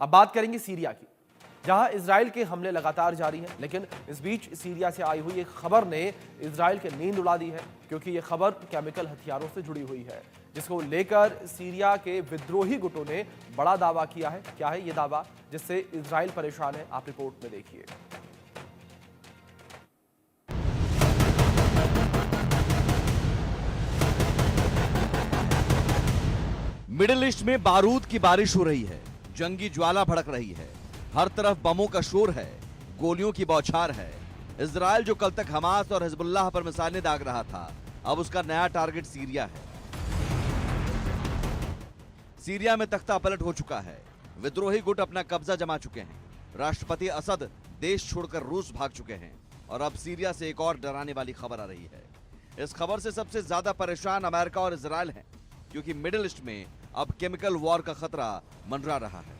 अब बात करेंगे सीरिया की, जहां इजराइल के हमले लगातार जारी हैं, लेकिन इस बीच सीरिया से आई हुई एक खबर ने इजराइल की नींद उड़ा दी है, क्योंकि ये खबर केमिकल हथियारों से जुड़ी हुई है, जिसको लेकर सीरिया के विद्रोही गुटों ने बड़ा दावा किया है। क्या है ये दावा जिससे इजराइल परेशान है, आप रिपोर्ट में देखिए। मिडिल ईस्ट में बारूद की बारिश हो रही है, जंगी ज्वाला भड़क रही है, हर तरफ बमों का शोर है, गोलियों की बौछार है। इजराइल जो कल तक हमास और हिजबुल्लाह पर मिसाइलें दाग रहा था, अब उसका नया टारगेट सीरिया है। सीरिया में तख्ता पलट हो चुका है, विद्रोही गुट अपना कब्जा जमा चुके हैं, राष्ट्रपति असद देश छोड़कर रूस भाग चुके हैं और अब सीरिया से एक और डराने वाली खबर आ रही है। इस खबर से सबसे ज्यादा परेशान अमेरिका और इजराइल हैं, क्योंकि मिडिल ईस्ट में अब केमिकल वॉर का खतरा मंडरा रहा है।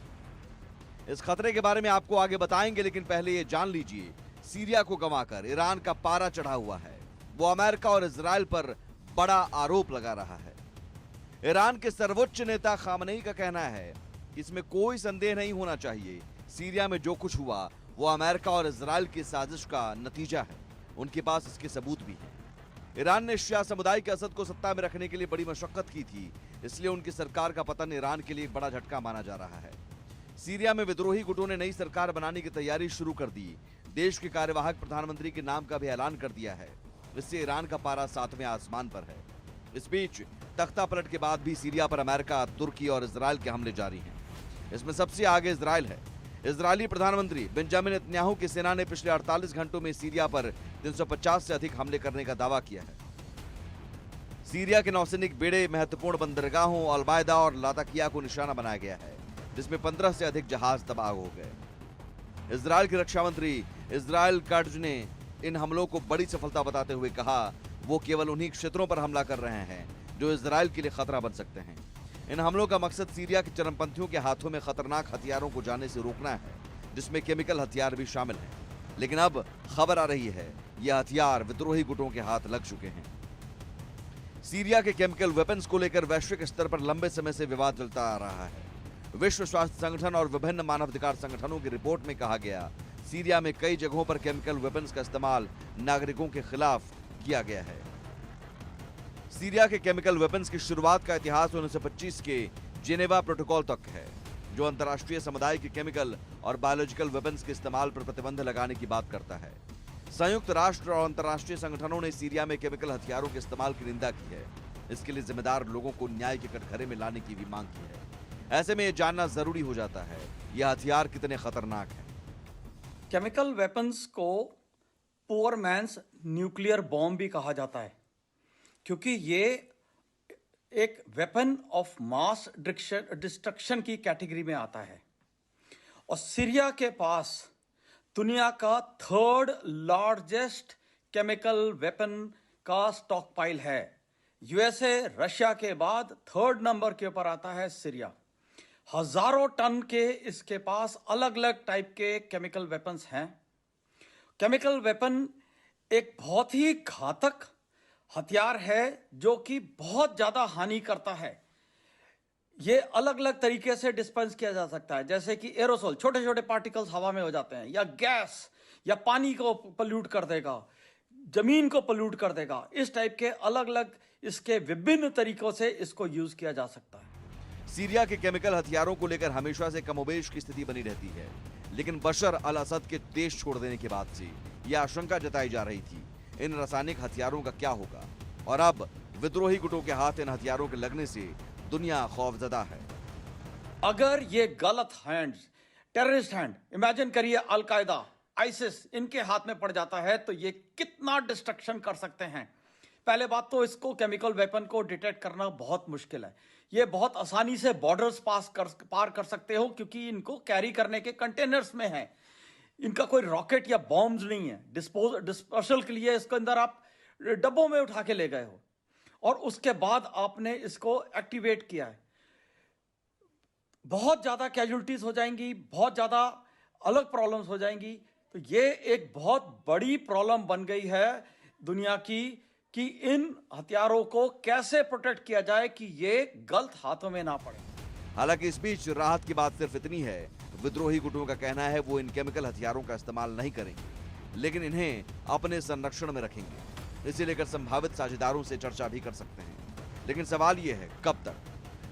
इस खतरे के बारे में आपको आगे बताएंगे, लेकिन पहले ये जान लीजिए, सीरिया को गंवाकर ईरान का पारा चढ़ा हुआ है। वो अमेरिका और इजराइल पर बड़ा आरोप लगा रहा है। ईरान के सर्वोच्च नेता खामनेई का कहना है कि इसमें कोई संदेह नहीं होना चाहिए, सीरिया में जो कुछ हुआ वो अमेरिका और इजराइल की साजिश का नतीजा है। उनके पास इसके सबूत भी हैं। ईरान ने शिया समुदाय के असद को सत्ता में रखने के लिए बड़ी मशक्कत की थी, इसलिए उनकी सरकार का पतन ईरान के लिए एक बड़ा झटका माना जा रहा है। सीरिया में विद्रोही गुटों ने नई सरकार बनाने की तैयारी शुरू कर दी। देश के कार्यवाहक प्रधानमंत्री के नाम का भी ऐलान कर दिया है। इससे ईरान का पारा 7वें आसमान पर है। इस बीच तख्ता पलट के बाद भी सीरिया पर अमेरिका, तुर्की और इजराइल के हमले जारी हैं। इसमें सबसे आगे इजराइल है। इजरायली प्रधानमंत्री बेंजामिन नेतन्याहू की सेना ने पिछले 48 घंटों में सीरिया पर 350 से अधिक हमले करने का दावा किया है। सीरिया के नौसैनिक बेड़े, महत्वपूर्ण बंदरगाहों अलबायदा और लाताकिया को निशाना बनाया गया है, जिसमें 15 से अधिक जहाज तबाह हो गए। इजराइल के रक्षा मंत्री इजराइल काट्ज ने इन हमलों को बड़ी सफलता बताते हुए कहा, वो केवल उन्हीं क्षेत्रों पर हमला कर रहे हैं जो इजराइल के लिए खतरा बन सकते हैं। इन हमलों का मकसद सीरिया के चरमपंथियों के हाथों में खतरनाक हथियारों को जाने से रोकना है, जिसमें केमिकल हथियार भी शामिल हैं। लेकिन अब खबर आ रही है, यह हथियार विद्रोही गुटों के हाथ लग चुके हैं। सीरिया के केमिकल वेपन्स को लेकर वैश्विक स्तर पर लंबे समय से विवाद चलता आ रहा है। विश्व स्वास्थ्य संगठन और विभिन्न मानवाधिकार संगठनों की रिपोर्ट में कहा गया, सीरिया में कई जगहों पर केमिकल वेपन्स का इस्तेमाल नागरिकों के खिलाफ किया गया है। सीरिया के केमिकल वेपन्स की शुरुआत का इतिहास 1925 के जेनेवा प्रोटोकॉल तक है, जो अंतर्राष्ट्रीय समुदाय के केमिकल और बायोलॉजिकल वेपन्स के इस्तेमाल पर प्रतिबंध लगाने की बात करता है। संयुक्त राष्ट्र और अंतर्राष्ट्रीय संगठनों ने सीरिया में केमिकल हथियारों के इस्तेमाल की निंदा की है। इसके लिए जिम्मेदार लोगों को न्याय के कटघरे में लाने की भी मांग की है। ऐसे में यह जानना जरूरी हो जाता है, यह हथियार कितने खतरनाक हैं। केमिकल वेपन्स को पुअर मैन्स न्यूक्लियर बॉम्ब भी कहा जाता है, क्योंकि ये एक वेपन ऑफ मास डिस्ट्रक्शन की कैटेगरी में आता है। और सीरिया के पास दुनिया का 3rd लार्जेस्ट केमिकल वेपन का स्टॉक पाइल है। यूएसए, रशिया के बाद 3rd नंबर के ऊपर आता है सीरिया। हजारों टन के इसके पास अलग अलग टाइप के केमिकल वेपन्स हैं। केमिकल वेपन एक बहुत ही घातक हथियार है, जो कि बहुत ज्यादा हानि करता है। ये अलग अलग तरीके से डिस्पेंस किया जा सकता है, जैसे कि एरोसोल, छोटे छोटे पार्टिकल्स हवा में हो जाते हैं, या गैस या पानी को पोल्यूट कर देगा, जमीन को पोल्यूट कर देगा। इस टाइप के अलग अलग इसके विभिन्न तरीकों से इसको यूज किया जा सकता है। सीरिया के केमिकल हथियारों को लेकर हमेशा से कमोबेश की स्थिति बनी रहती है, लेकिन बशर अल असद के देश छोड़ देने के बाद से यह आशंका जताई जा रही थी, इन रासायनिक हथियारों का क्या होगा। और अब विद्रोही गुटों के हाथ इन हथियारों के लगने से दुनिया खौफजदा है। अगर ये गलत हैंड्स, टेररिस्ट हैंड, इमेजिन करिए अल-कायदा, आइसिस, इनके हाथ में पड़ जाता है तो ये कितना डिस्ट्रक्शन कर सकते हैं। पहले बात तो इसको केमिकल वेपन को डिटेक्ट करना बहुत मुश्किल है। ये बहुत आसानी से बॉर्डर्स पार कर सकते हो, क्योंकि इनको कैरी करने के कंटेनर्स में है। इनका कोई रॉकेट या बॉम्ब्स नहीं है। डिस्पर्सल के लिए इसके अंदर आप डब्बों में उठा के ले गए हो और उसके बाद आपने इसको एक्टिवेट किया है। बहुत ज्यादा कैजुअलिटीज हो जाएंगी, बहुत ज्यादा अलग प्रॉब्लम्स हो जाएंगी। तो ये एक बहुत बड़ी प्रॉब्लम बन गई है दुनिया की, कि इन हथियारों को कैसे प्रोटेक्ट किया जाए कि ये गलत हाथों में ना पड़े। हालांकि इस बीच राहत की बात सिर्फ इतनी है, विद्रोही गुटों का कहना है वो इन केमिकल हथियारों का इस्तेमाल नहीं करेंगे, लेकिन इन्हें अपने संरक्षण में रखेंगे। इसे लेकर संभावित साझेदारों से चर्चा भी कर सकते हैं। लेकिन सवाल यह है, कब तक?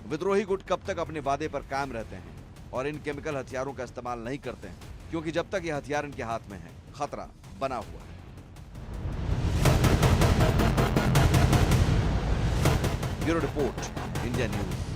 विद्रोही गुट कब तक अपने वादे पर कायम रहते हैं और इन केमिकल हथियारों का इस्तेमाल नहीं करते हैं? क्योंकि जब तक यह हथियार इनके हाथ में है, खतरा बना हुआ है। Bureau report, India news.